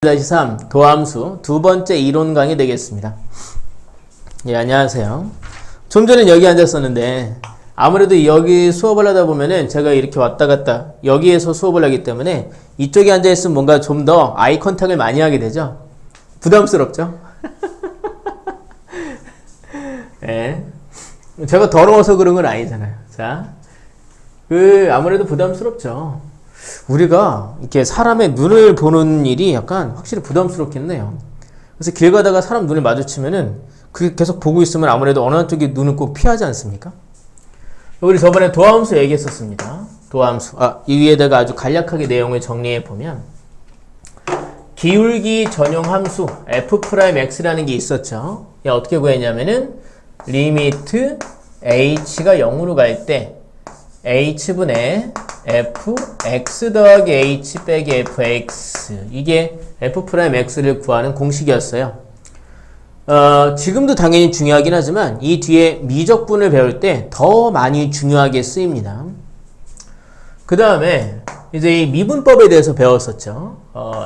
3 도함수 두 번째 이론 강의 되겠습니다. 예, 안녕하세요. 좀 전에 여기 앉았었는데 아무래도 여기 수업을 하다 보면은 제가 이렇게 왔다 갔다 여기에서 수업을 하기 때문에 이쪽에 앉아있으면 뭔가 좀 더 아이 컨택을 많이 하게 되죠. 부담스럽죠? 예. 제가 더러워서 그런 건 아니잖아요. 자, 아무래도 부담스럽죠. 우리가 이렇게 사람의 눈을 보는 일이 약간 확실히 부담스럽겠네요. 그래서 길 가다가 사람 눈을 마주치면은 그게 계속 보고 있으면 아무래도 어느 한쪽에 눈을 꼭 피하지 않습니까? 우리 저번에 도함수 얘기했었습니다. 도함수. 이 위에다가 아주 간략하게 내용을 정리해 보면 기울기 전용 함수 f'x라는 게 있었죠. 어떻게 구했냐면은 리미트 h가 0으로 갈 때 h분의 fx 더하기 h 빼기 fx 이게 f'x를 구하는 공식이었어요. 지금도 당연히 중요하긴 하지만 이 뒤에 미적분을 배울 때 더 많이 중요하게 쓰입니다. 그 다음에 이제 이 미분법에 대해서 배웠었죠.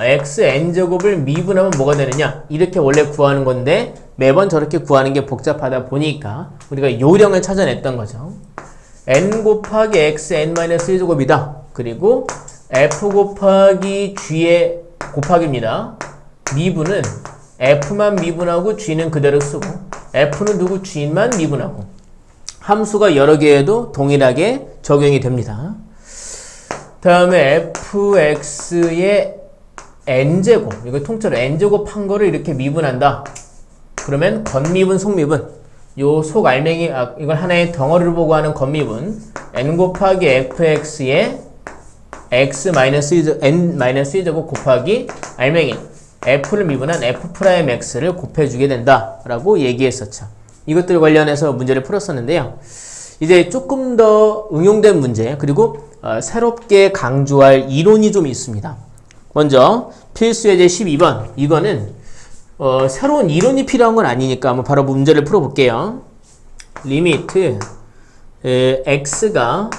xn제곱을 미분하면 뭐가 되느냐 이렇게 원래 구하는 건데 매번 저렇게 구하는 게 복잡하다 보니까 우리가 요령을 찾아냈던 거죠. n 곱하기 x n-1제곱이다. 그리고 f 곱하기 g의 곱하기입니다. 미분은 f만 미분하고 g는 그대로 쓰고 f는 누구 g만 미분하고 함수가 여러 개에도 동일하게 적용이 됩니다. 다음에 fx의 n제곱 이거 통째로 n제곱 한 거를 이렇게 미분한다. 그러면 건미분 속미분 요 속 알맹이 이걸 하나의 덩어리를 보고 하는 건미분 n 곱하기 fx의 n-1제곱 곱하기 알맹이 f를 미분한 f'x를 곱해주게 된다 라고 얘기했었죠. 이것들 관련해서 문제를 풀었었는데요. 이제 조금 더 응용된 문제 그리고 새롭게 강조할 이론이 좀 있습니다. 먼저 필수예제 12번 이거는 새로운 이론이 필요한 건 아니니까 한번 바로 문제를 풀어볼게요. 리미트 x가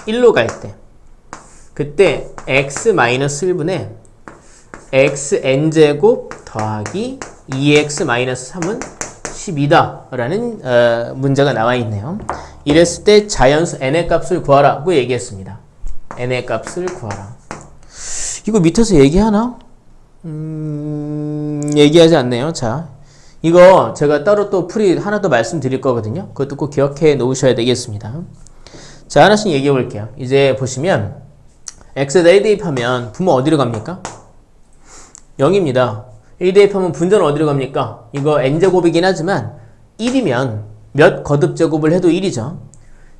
1로 갈 때 그때 x-1분의 xn제곱 더하기 2x-3은 12다 라는 문제가 나와 있네요. 이랬을 때 자연수 n의 값을 구하라고 얘기했습니다. n의 값을 구하라. 이거 밑에서 얘기하나? 얘기하지 않네요. 자, 이거 제가 따로 또 풀이 하나 더 말씀드릴 거거든요. 그것도 꼭 기억해 놓으셔야 되겠습니다. 자, 하나씩 얘기해 볼게요. 이제 보시면 x에다 1 대입하면 분모 어디로 갑니까? 0입니다. 1 대입하면 분자는 어디로 갑니까? 이거 n제곱이긴 하지만 1이면 몇 거듭제곱을 해도 1이죠.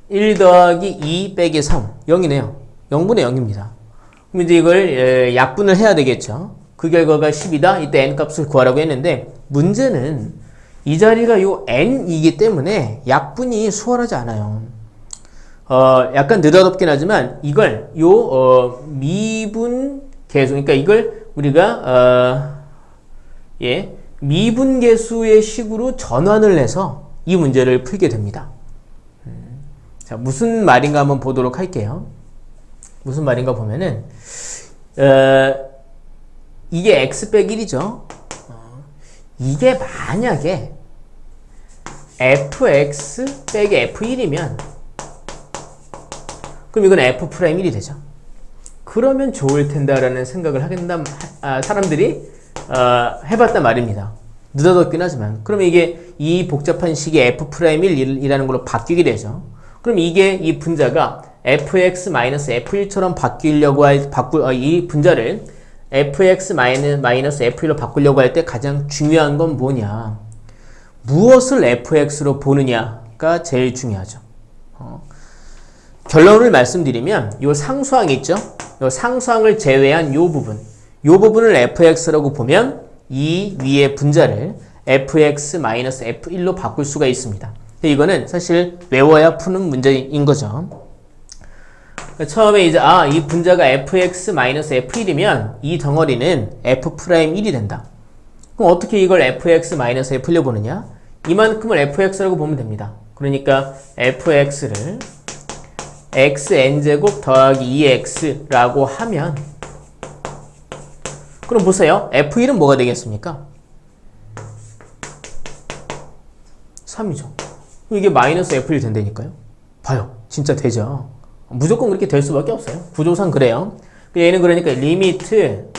1 더하기 2 빼기 3 0이네요. 0분의 0입니다. 그럼 이제 이걸 약분을 해야 되겠죠. 그 결과가 10이다. 이때 n값을 구하라고 했는데 문제는 이 자리가 요 n이기 때문에 약분이 수월하지 않아요. 약간 느닷없긴 하지만 이걸 미분 계수 그러니까 이걸 우리가 미분계수의 식으로 전환을 해서 이 문제를 풀게 됩니다. 자, 무슨 말인가 한번 보도록 할게요. 무슨 말인가 보면은 이게 x 빼기 1이죠. 이게 만약에 fx 빼기 f1이면 그럼 이건 f'1이 되죠. 그러면 좋을 텐다라는 생각을 하겠다 사람들이 해봤단 말입니다. 느닷없긴 하지만 그러면 이게 이 복잡한 식이 f'1이라는 걸로 바뀌게 되죠. 그럼 이게 이 분자가 fx-f1처럼 바뀌려고 이 분자를 fx-f1로 바꾸려고 할 때 가장 중요한 건 뭐냐? 무엇을 fx로 보느냐가 제일 중요하죠. 결론을 말씀드리면 요 상수항 있죠? 요 상수항을 제외한 요 부분을 fx라고 보면 이 위의 분자를 fx-f1로 바꿀 수가 있습니다. 이거는 사실 외워야 푸는 문제인 거죠. 처음에 이제 이 분자가 fx-f1이면 이 덩어리는 f'1이 된다. 그럼 어떻게 이걸 fx-f를 보느냐? 이만큼을 fx라고 보면 됩니다. 그러니까 fx를 xn제곱 더하기 2x라고 하면 그럼 보세요. F1은 뭐가 되겠습니까? 3이죠. 이게 마이너스 F1 된다니까요. 봐요. 진짜 되죠. 무조건 그렇게 될 수밖에 없어요. 구조상 그래요. 얘는 그러니까 리미트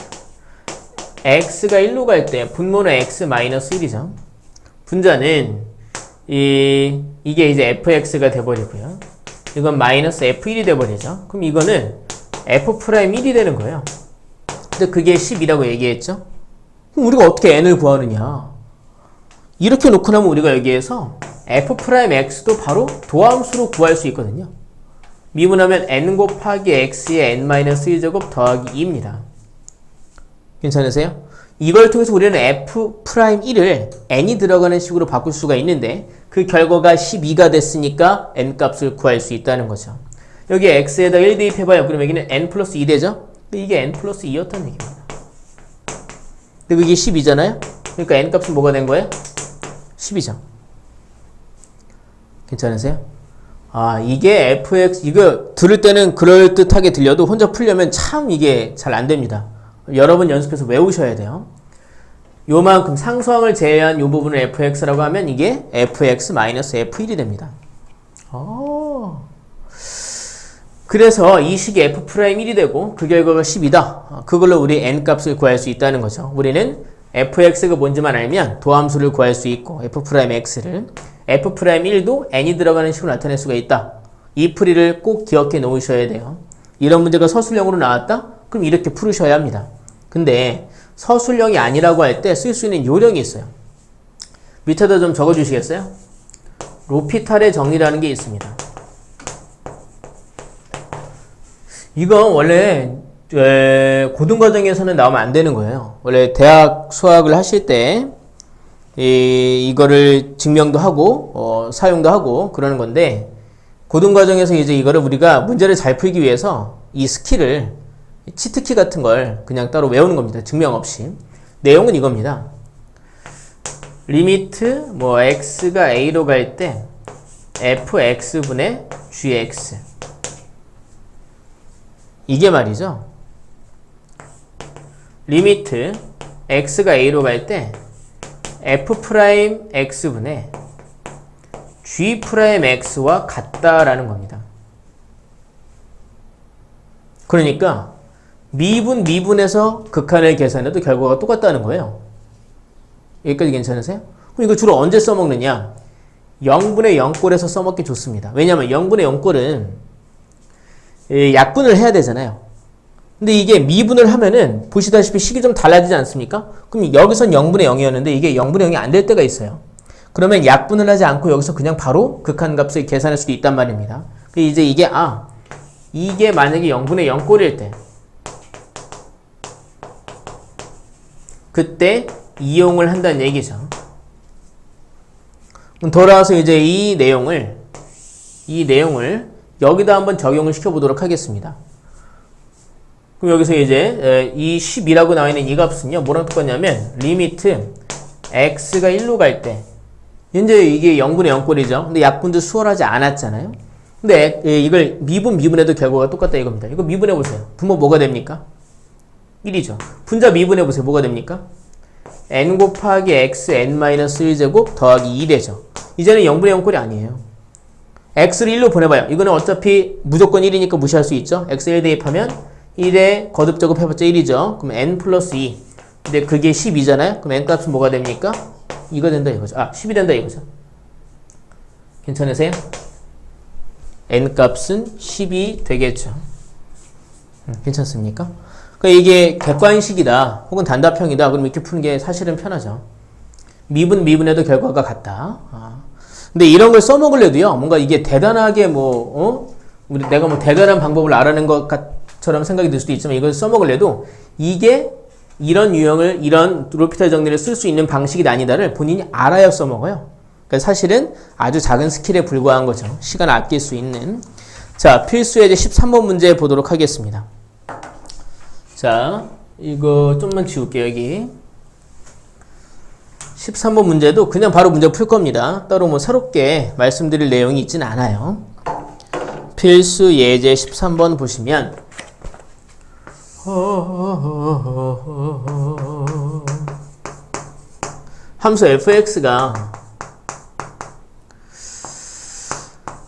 x가 1로 갈 때 분모는 x 마이너스 1이죠. 분자는 이게 이제 fx가 돼버리고요. 이건 마이너스 f1이 돼버리죠. 그럼 이거는 f'1이 되는 거예요. 근데 그게 10이라고 얘기했죠. 그럼 우리가 어떻게 n을 구하느냐. 이렇게 놓고 나면 우리가 여기에서 f'x도 바로 도함수로 구할 수 있거든요. 미분하면 n 곱하기 x의 n-1제곱 더하기 2입니다. 괜찮으세요? 이걸 통해서 우리는 f'1을 n이 들어가는 식으로 바꿀 수가 있는데 그 결과가 12가 됐으니까 n 값을 구할 수 있다는 거죠. 여기 x에다 1 대입해봐요. 그럼 여기는 n 플러스 2 되죠? 근데 이게 n 플러스 2였다는 얘기입니다. 근데 그게 12잖아요? 그러니까 n 값은 뭐가 된 거예요? 10이죠. 괜찮으세요? 아, 이게 fx, 이거 들을 때는 그럴듯하게 들려도 혼자 풀려면 참 이게 잘 안 됩니다. 여러 번 연습해서 외우셔야 돼요. 요만큼 상수항을 제외한 요 부분을 fx라고 하면 이게 fx-f1이 됩니다. 그래서 이 식이 f'1이 되고 그 결과가 10이다. 그걸로 우리 n 값을 구할 수 있다는 거죠. 우리는 fx가 뭔지만 알면 도함수를 구할 수 있고 f'x를 f'1도 n이 들어가는 식으로 나타낼 수가 있다. 이 풀이를 꼭 기억해 놓으셔야 돼요. 이런 문제가 서술형으로 나왔다? 그럼 이렇게 풀으셔야 합니다. 근데 서술형이 아니라고 할 때 쓸 수 있는 요령이 있어요. 밑에다 좀 적어주시겠어요? 로피탈의 정리라는 게 있습니다. 이건 원래 고등과정에서는 나오면 안 되는 거예요. 원래 대학 수학을 하실 때 이거를 증명도 하고 사용도 하고 그러는 건데 고등과정에서 이제 이거를 우리가 문제를 잘 풀기 위해서 이 스킬을 치트키 같은 걸 그냥 따로 외우는 겁니다. 증명 없이. 내용은 이겁니다. 리미트 x가 a로 갈 때 fx분의 gx 이게 말이죠. 리미트 x가 a로 갈 때 f'x분의 g'x와 같다라는 겁니다. 그러니까 미분에서 극한을 계산해도 결과가 똑같다는 거예요. 여기까지 괜찮으세요? 그럼 이거 주로 언제 써먹느냐? 0분의 0꼴에서 써먹기 좋습니다. 왜냐하면 0분의 0꼴은 약분을 해야 되잖아요. 근데 이게 미분을 하면은 보시다시피 식이 좀 달라지지 않습니까? 그럼 여기선 0분의 0이었는데 이게 0분의 0이 안 될 때가 있어요. 그러면 약분을 하지 않고 여기서 그냥 바로 극한값을 계산할 수도 있단 말입니다. 이제 이게 만약에 0분의 0꼴일 때 그때 이용을 한다는 얘기죠. 그럼 돌아와서 이제 이 내용을 여기다 한번 적용을 시켜보도록 하겠습니다. 그럼 여기서 이제 이 12라고 나와 있는 이 값은요, 뭐랑 똑같냐면 리미트 x가 1로 갈 때 이제 이게 0분의 0꼴이죠. 근데 약분도 수월하지 않았잖아요. 근데 이걸 미분해도 결과가 똑같다 이겁니다. 이거 미분해보세요. 분모 뭐가 됩니까? 1이죠. 분자 미분해보세요. 뭐가 됩니까? n 곱하기 x n-1제곱 더하기 2되죠. 이제는 0분의 0꼴이 아니에요. x를 1로 보내봐요. 이거는 어차피 무조건 1이니까 무시할 수 있죠. x 1 대입하면 1에 거듭 제곱해봤자 1이죠. 그럼 n 플러스 2. 근데 그게 12잖아요. 그럼 n 값은 뭐가 됩니까? 이거 된다 이거죠. 10이 된다 이거죠. 괜찮으세요? n 값은 10이 되겠죠. 괜찮습니까? 그러니까 이게 객관식이다 혹은 단답형이다 그럼 이렇게 푸는 게 사실은 편하죠. 미분해도 결과가 같다. 근데 이런 걸 써먹으려도요, 뭔가 이게 대단하게 내가 대단한 방법을 알아낸 것처럼 생각이 들 수도 있지만 이걸 써먹으려도 이게 이런 유형을, 이런 로피탈 정리를 쓸 수 있는 방식이 아니다를 본인이 알아야 써먹어요. 그러니까 사실은 아주 작은 스킬에 불과한 거죠. 시간 아낄 수 있는. 자, 필수의 13번 문제 보도록 하겠습니다. 자, 이거 좀만 지울게요, 여기. 13번 문제도 그냥 바로 문제 풀 겁니다. 따로 새롭게 말씀드릴 내용이 있진 않아요. 필수 예제 13번 보시면 함수 fx가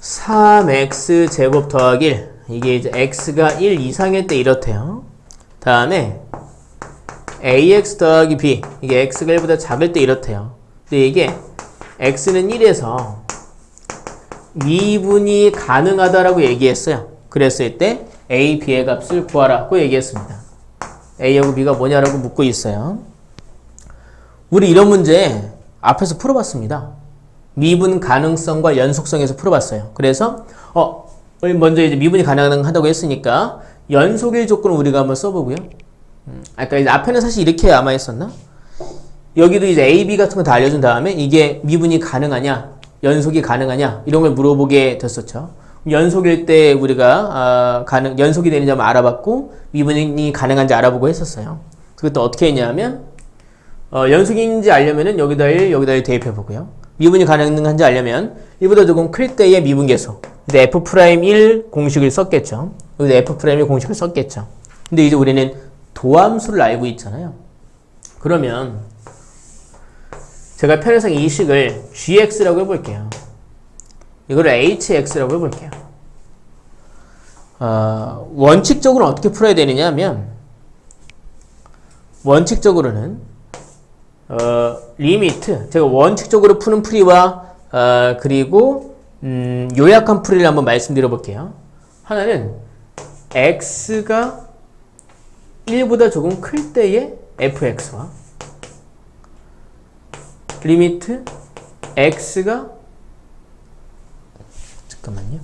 3x 제곱 더하기 1, 이게 이제 x가 1 이상일 때 이렇대요. 다음에 ax 더하기 b, 이게 x가 1보다 작을 때 이렇대요. 근데 이게 x는 1에서 미분이 가능하다라고 얘기했어요. 그랬을 때 a, b의 값을 구하라고 얘기했습니다. a하고 b가 뭐냐라고 묻고 있어요. 우리 이런 문제 앞에서 풀어봤습니다. 미분 가능성과 연속성에서 풀어봤어요. 그래서 먼저 이제 미분이 가능하다고 했으니까 연속일 조건을 우리가 한번 써보고요. 아까 이제 앞에는 사실 이렇게 아마 했었나? 여기도 이제 A, B 같은 거 다 알려준 다음에 이게 미분이 가능하냐, 연속이 가능하냐 이런 걸 물어보게 됐었죠. 연속일 때 우리가 연속이 되는지 한번 알아봤고 미분이 가능한지 알아보고 했었어요. 그것도 어떻게 했냐면 연속인지 알려면은 여기다 1 대입해 보고요. 미분이 가능한지 알려면 1보다 조금 클 때의 미분계수. 근데 F'1 공식을 썼겠죠. 여기다 F'1 공식을 썼겠죠. 근데 이제 우리는 도함수를 알고 있잖아요. 그러면 제가 편의상 이 식을 gx라고 해볼게요. 이거를 hx라고 해볼게요. 원칙적으로는 어떻게 풀어야 되느냐 하면 원칙적으로는 리미트, 제가 원칙적으로 푸는 풀이와 그리고 요약한 풀이를 한번 말씀드려 볼게요. 하나는 x가 1보다 조금 클 때의 fx와 리미트 x가 잠깐만요.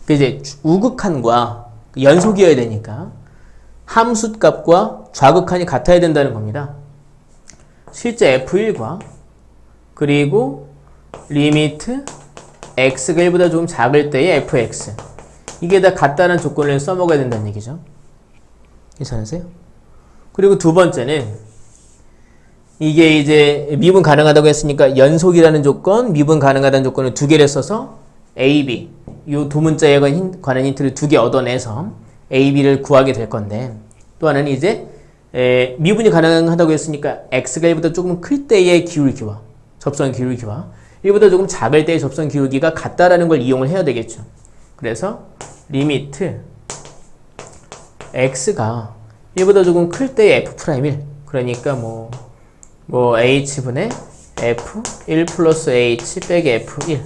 그 이제 우극한과 연속이어야 되니까 함수값과 좌극한이 같아야 된다는 겁니다. 실제 f1과 그리고 리미트 x가 1보다 조금 작을 때의 fx, 이게 다 같다는 조건을 써먹어야 된다는 얘기죠. 괜찮으세요? 그리고 두 번째는 이게 이제 미분 가능하다고 했으니까 연속이라는 조건, 미분 가능하다는 조건을 두 개를 써서 A, B 이 두 문자에 관한 힌트를 두 개 얻어내서 A, B를 구하게 될 건데, 또 하나는 이제 미분이 가능하다고 했으니까 x가 1보다 조금 클 때의 기울기와 접선 기울기와 1보다 조금 작을 때의 접선 기울기가 같다라는 걸 이용을 해야 되겠죠. 그래서 리미트 x가 1보다 조금 클 때의 f'1, 그러니까 뭐 h분의 f1 플러스 h 빼기 f1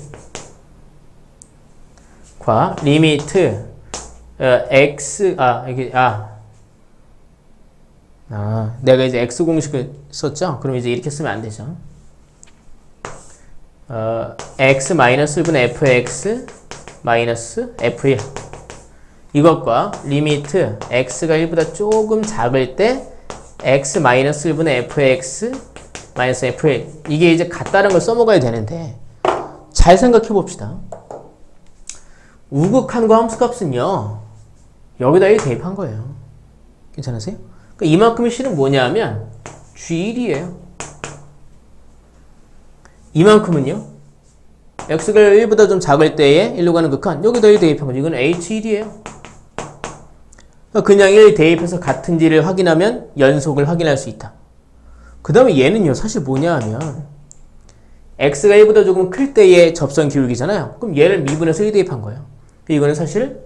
과 리미트 x 내가 이제 x 공식을 썼죠? 그럼 이제 이렇게 쓰면 안 되죠. x 마이너스 1분의 fx 마이너스 f1 이것과 리미트 x가 1보다 조금 작을 때 x 마이너스 1분의 fx 마이너스 f1, 이게 이제 같다는 걸 써먹어야 되는데 잘 생각해 봅시다. 우극한과 함수값은요 여기다 1 대입한 거예요. 괜찮으세요? 그러니까 이만큼의 실은 뭐냐면 G1이에요. 이만큼은요 x가 1보다 좀 작을 때에 1로 가는 극한, 여기다 1 대입한 거죠. 이건 H1이에요. 그냥 1 대입해서 같은지를 확인하면 연속을 확인할 수 있다. 그 다음에 얘는요 사실 뭐냐 하면 x가 1보다 조금 클 때의 접선 기울기잖아요. 그럼 얘를 미분해서 1 대입한 거예요. 이거는 사실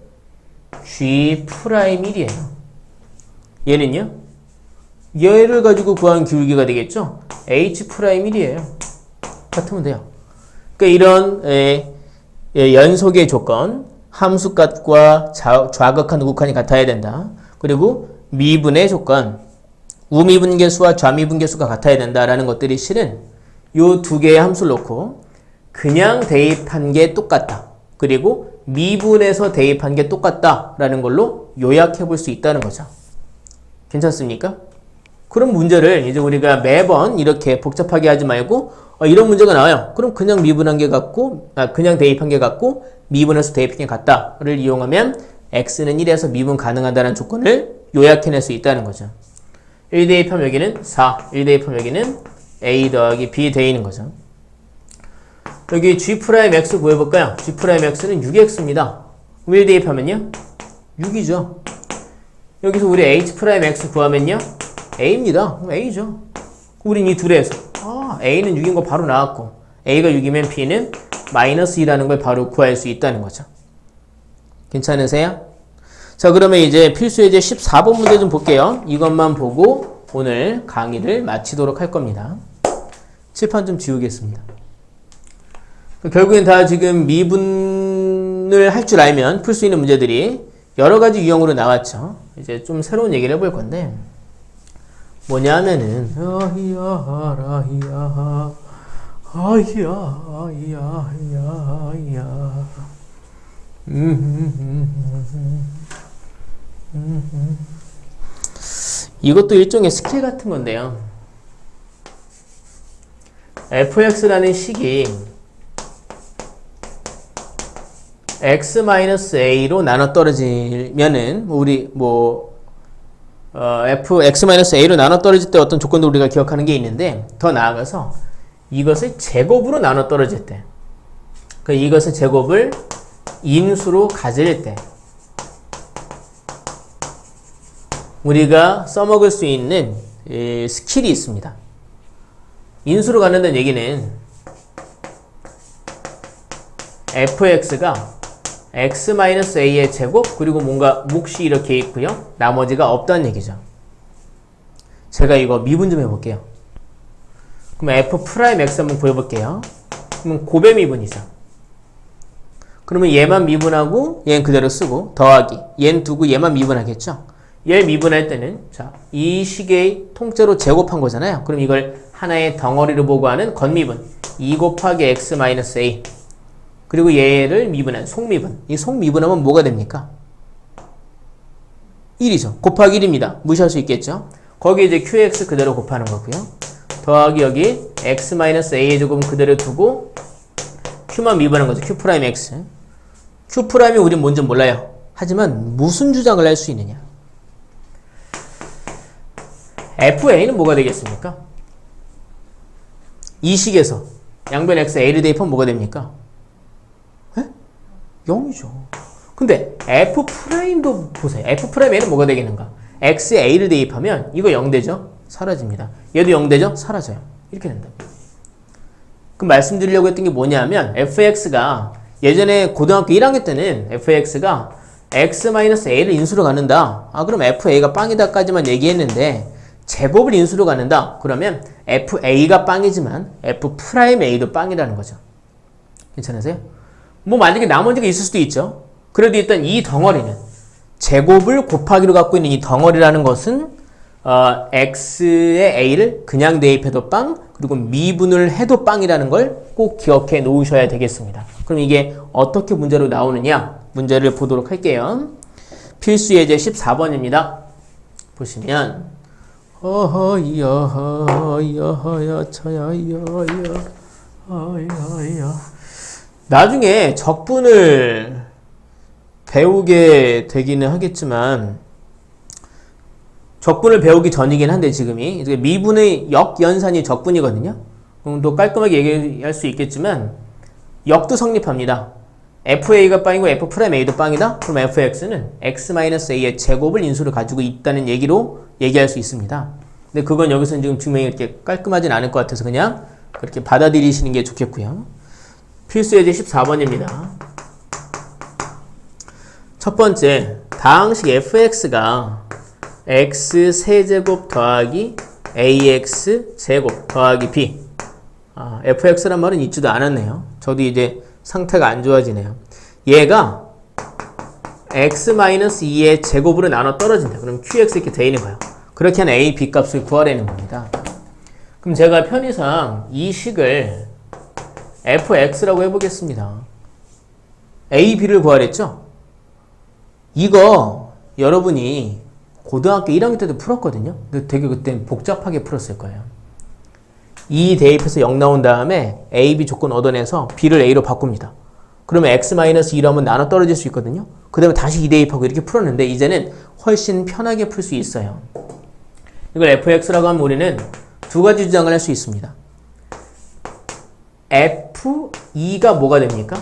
G'1이에요. 얘는요 얘를 가지고 구한 기울기가 되겠죠. H'1이에요. 같으면 돼요. 그러니까 이런 연속의 조건, 함수값과 좌극한, 우극한이 같아야 된다. 그리고 미분의 조건, 우미분계수와 좌미분계수가 같아야 된다라는 것들이 실은 요 두 개의 함수를 놓고 그냥 대입한 게 똑같다. 그리고 미분해서 대입한 게 똑같다라는 걸로 요약해 볼 수 있다는 거죠. 괜찮습니까? 그런 문제를 이제 우리가 매번 이렇게 복잡하게 하지 말고 이런 문제가 나와요. 그럼 그냥 미분한 게 같고 그냥 대입한 게 같고 미분해서 대입한 게 같다를 이용하면 x는 1에서 미분 가능하다는 조건을 요약해낼 수 있다는 거죠. 1 대입하면 여기는 4, 1 대입하면 여기는 a 더하기 b 돼 있는 거죠. 여기 G'X 구해볼까요? G'X는 6x입니다. 1 대입하면요? 6이죠. 여기서 우리 H'X 구하면요? A입니다. 그럼 A죠. 우린 이 둘에서 A는 6인 거 바로 나왔고 A가 6이면 B는 마이너스 2라는 걸 바로 구할 수 있다는 거죠. 괜찮으세요? 자, 그러면 이제 필수 예제 14번 문제 좀 볼게요. 이것만 보고 오늘 강의를 마치도록 할 겁니다. 칠판 좀 지우겠습니다. 결국엔 다 지금 미분을 할 줄 알면 풀 수 있는 문제들이 여러 가지 유형으로 나왔죠. 이제 좀 새로운 얘기를 해볼 건데 뭐냐면은 이것도 일종의 스킬 같은 건데요. fx라는 식이 x-a로 나눠 떨어지면은 우리 fx-a로 나눠 떨어질 때 어떤 조건도 우리가 기억하는 게 있는데 더 나아가서 이것을 제곱으로 나눠 떨어질 때 이것의 제곱을 인수로 가질 때 우리가 써먹을 수 있는 스킬이 있습니다. 인수로 가는다는 얘기는 fx가 x-a의 제곱 그리고 뭔가 몫이 이렇게 있고요. 나머지가 없다는 얘기죠. 제가 이거 미분 좀 해볼게요. 그럼 f'x 한번 구해볼게요. 그러면 곱의 미분이죠. 그러면 얘만 미분하고 얘는 그대로 쓰고 더하기 얘는 두고 얘만 미분하겠죠. 얘 미분할 때는 자, 이 식의 통째로 제곱한 거잖아요. 그럼 이걸 하나의 덩어리로 보고 하는 건미분 2 곱하기 x-a 그리고 얘를 미분한 속미분 이 속미분하면 뭐가 됩니까? 1이죠. 곱하기 1입니다. 무시할 수 있겠죠. 거기에 이제 qx 그대로 곱하는 거고요. 더하기 여기 x-a의 조금 그대로 두고 q만 미분한 거죠. q'x q'이 우린 뭔지 몰라요. 하지만 무슨 주장을 할 수 있느냐? fa는 뭐가 되겠습니까? 이 식에서 양변 x a를 대입하면 뭐가 됩니까? 0이죠. 근데 f'도 보세요. f'a는 뭐가 되겠는가? x에 a를 대입하면 이거 0 되죠? 사라집니다. 얘도 0 되죠? 사라져요. 이렇게 된다. 그럼 말씀드리려고 했던 게 뭐냐면 fx가 예전에 고등학교 1학년 때는 fx가 x-a를 인수로 갖는다. 그럼 fa가 빵이다까지만 얘기했는데 제곱을 인수로 갖는다. 그러면 fa가 빵이지만 f'a도 빵이라는 거죠. 괜찮으세요? 만약에 나머지가 있을 수도 있죠. 그래도 일단 이 덩어리는 제곱을 곱하기로 갖고 있는 이 덩어리라는 것은 x의 a를 그냥 대입해도 빵 그리고 미분을 해도 빵이라는 걸 꼭 기억해 놓으셔야 되겠습니다. 그럼 이게 어떻게 문제로 나오느냐 문제를 보도록 할게요. 필수 예제 14번입니다. 보시면 나중에 적분을 배우게 되기는 하겠지만 적분을 배우기 전이긴 한데 지금이 미분의 역연산이 적분이거든요. 그럼 또 깔끔하게 얘기할 수 있겠지만 역도 성립합니다. fa가 빵이고 f'a도 빵이다. 그럼 fx는 x-a의 제곱을 인수로 가지고 있다는 얘기로 얘기할 수 있습니다. 근데 그건 여기서는 지금 증명이 이렇게 깔끔하진 않을 것 같아서 그냥 그렇게 받아들이시는 게 좋겠고요. 필수 예제 14번입니다. 첫 번째, 다항식 fx가 x 세제곱 더하기 ax 제곱 더하기 b fx란 말은 있지도 않았네요. 저도 이제 상태가 안 좋아지네요. 얘가 x-2의 제곱으로 나눠 떨어진다. 그럼 qx 이렇게 돼 있는 거예요. 그렇게 한 a, b 값을 구하라는 겁니다. 그럼 제가 편의상 이 식을 fx라고 해보겠습니다. a, b를 구하랬죠? 이거 여러분이 고등학교 1학년 때도 풀었거든요. 근데 되게 그때 복잡하게 풀었을 거예요. 2 대입해서 0 나온 다음에 a, b 조건 얻어내서 b를 a로 바꿉니다. 그러면 x-2로 하면 나눠 떨어질 수 있거든요. 그 다음에 다시 2 대입하고 이렇게 풀었는데 이제는 훨씬 편하게 풀 수 있어요. 이걸 fx라고 하면 우리는 두 가지 주장을 할 수 있습니다. f2가 뭐가 됩니까?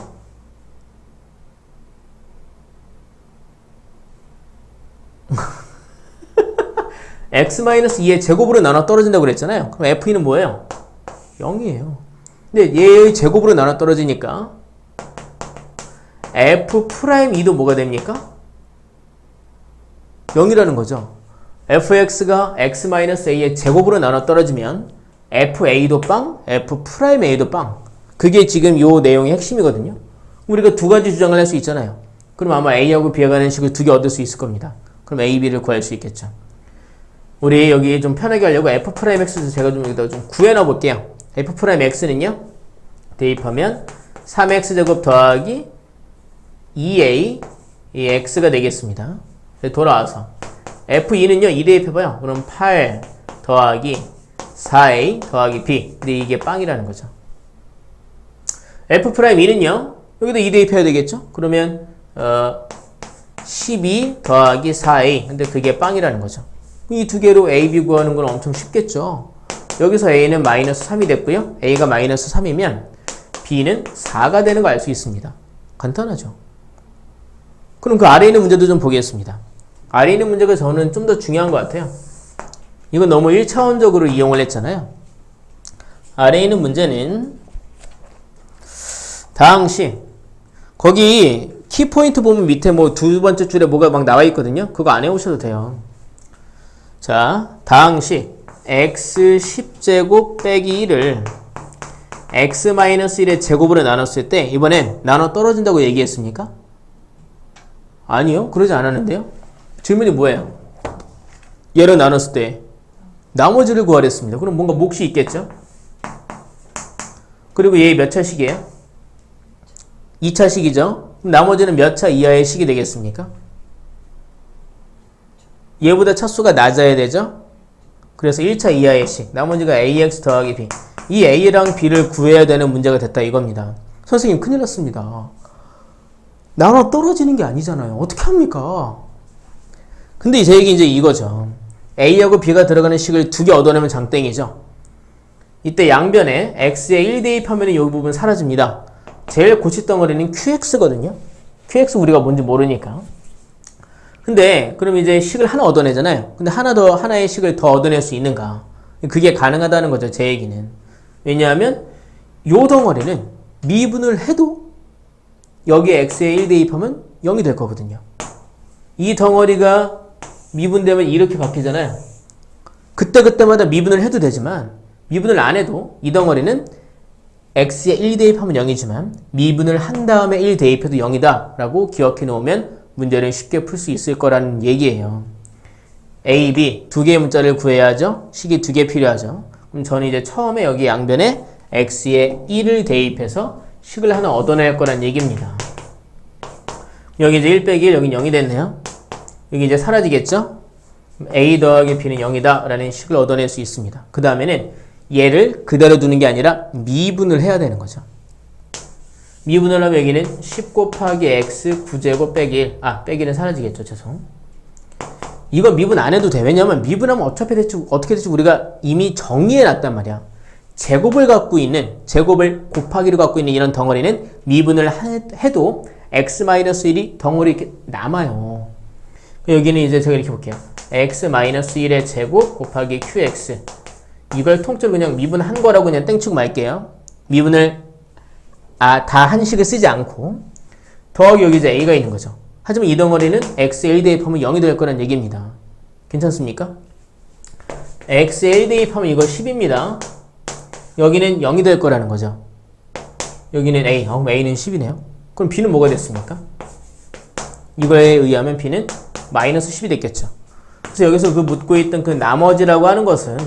x-2의 제곱으로 나눠 떨어진다고 그랬잖아요. 그럼 f2는 뭐예요? 0이에요. 근데 얘의 제곱으로 나눠 떨어지니까 F'E도 뭐가 됩니까? 0이라는 거죠. fx가 x-a의 제곱으로 나눠 떨어지면 fa도 빵, f'a도 빵. 그게 지금 요 내용의 핵심이거든요. 우리가 두 가지 주장을 할 수 있잖아요. 그럼 아마 a하고 b에 관한 식을 두 개 얻을 수 있을 겁니다. 그럼 a, b를 구할 수 있겠죠. 우리 여기 좀 편하게 하려고 f'x에서 제가 좀 여기다 좀 구해놔 볼게요. f'x는요, 대입하면 3x제곱 더하기 2a, 이 x가 되겠습니다. 돌아와서 f2는요, 2 대입해봐요. 그럼 8 더하기 4a 더하기 b. 근데 이게 빵이라는 거죠. f'E는요, 여기다 2 대입해야 되겠죠? 그러면 12 더하기 4a. 근데 그게 빵이라는 거죠. 이 두 개로 a, b 구하는 건 엄청 쉽겠죠? 여기서 a는 마이너스 3이 됐고요. a가 마이너스 3이면 b는 4가 되는 거 알 수 있습니다. 간단하죠? 그럼 그 아래에 있는 문제도 좀 보겠습니다. 아래에 있는 문제가 저는 좀 더 중요한 것 같아요. 이건 너무 1차원적으로 이용을 했잖아요. 아래에 있는 문제는 다항식, 거기 키포인트 보면 밑에 뭐 두 번째 줄에 뭐가 막 나와 있거든요. 그거 안 해오셔도 돼요. 자, 다항식 x 10제곱 빼기 1을 x-1의 제곱으로 나눴을 때 이번엔 나눠 떨어진다고 얘기했습니까? 아니요, 그러지 않았는데요. 질문이 뭐예요? 얘를 나눴을 때 나머지를 구하랬습니다. 그럼 뭔가 몫이 있겠죠? 그리고 얘 몇 차식이에요? 2차식이죠? 그럼 나머지는 몇 차 이하의 식이 되겠습니까? 얘보다 차수가 낮아야 되죠? 그래서 1차 이하의 식, 나머지가 ax 더하기 b. 이 a랑 b를 구해야 되는 문제가 됐다 이겁니다. 선생님 큰일 났습니다. 나눠 떨어지는 게 아니잖아요. 어떻게 합니까? 근데 제 얘기 이제 이거죠. a하고 b가 들어가는 식을 두 개 얻어내면 장땡이죠. 이때 양변에 x에 1 대입하면 이 부분 사라집니다. 제일 고치덩어리는 qx거든요. qx 우리가 뭔지 모르니까. 근데 그럼 이제 식을 하나 얻어내잖아요. 근데 하나의 식을 더 얻어낼 수 있는가? 그게 가능하다는 거죠. 제 얘기는. 왜냐하면 요 덩어리는 미분을 해도 여기에 x에 1 대입하면 0이 될 거거든요. 이 덩어리가 미분되면 이렇게 바뀌잖아요. 그때마다 미분을 해도 되지만 미분을 안 해도 이 덩어리는 x에 1 대입하면 0이지만 미분을 한 다음에 1 대입해도 0이다 라고 기억해 놓으면 문제를 쉽게 풀 수 있을 거라는 얘기예요. a, b 두 개의 문자를 구해야죠. 식이 두 개 필요하죠. 그럼 저는 이제 처음에 여기 양변에 x에 1을 대입해서 식을 하나 얻어낼 거란 얘기입니다. 여기 이제 1 빼기 1, 여긴 0이 됐네요. 여기 이제 사라지겠죠? a 더하기 b는 0이다 라는 식을 얻어낼 수 있습니다. 그 다음에는 얘를 그대로 두는 게 아니라 미분을 해야 되는 거죠. 미분을 하면 여기는 10 곱하기 x 9제곱 빼기 1. 빼기는 사라지겠죠. 죄송. 이거 미분 안 해도 돼. 왜냐면 미분하면 어떻게 될지 우리가 이미 정리해 놨단 말이야. 제곱을 곱하기로 갖고 있는 이런 덩어리는 미분을 해도 x-1이 덩어리 이렇게 남아요. 여기는 이제 제가 이렇게 볼게요. x-1의 제곱 곱하기 qx. 이걸 통째로 그냥 미분한 거라고 그냥 땡치고 말게요. 미분을 다 한식을 쓰지 않고 더하기 여기 이제 a가 있는 거죠. 하지만 이 덩어리는 x에 1 대입하면 0이 될 거란 얘기입니다. 괜찮습니까? x에 1 대입하면 이거 10입니다. 여기는 0이 될 거라는 거죠. 여기는 a. 그럼 a는 10이네요. 그럼 b는 뭐가 됐습니까? 이거에 의하면 b는 마이너스 10이 됐겠죠. 그래서 여기서 그 묻고 있던 그 나머지라고 하는 것은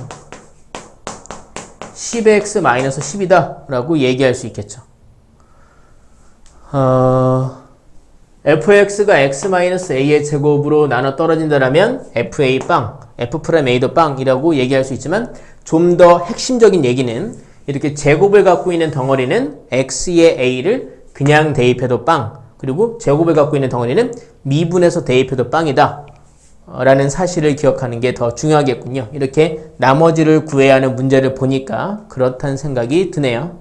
10x 마이너스 10이다 라고 얘기할 수 있겠죠. fx가 x-a의 제곱으로 나눠 떨어진다라면 fa 빵, f'a도 빵이라고 얘기할 수 있지만 좀 더 핵심적인 얘기는 이렇게 제곱을 갖고 있는 덩어리는 x의 a를 그냥 대입해도 빵, 그리고 제곱을 갖고 있는 덩어리는 미분해서 대입해도 빵이다 라는 사실을 기억하는 게 더 중요하겠군요. 이렇게 나머지를 구해야 하는 문제를 보니까 그렇다는 생각이 드네요.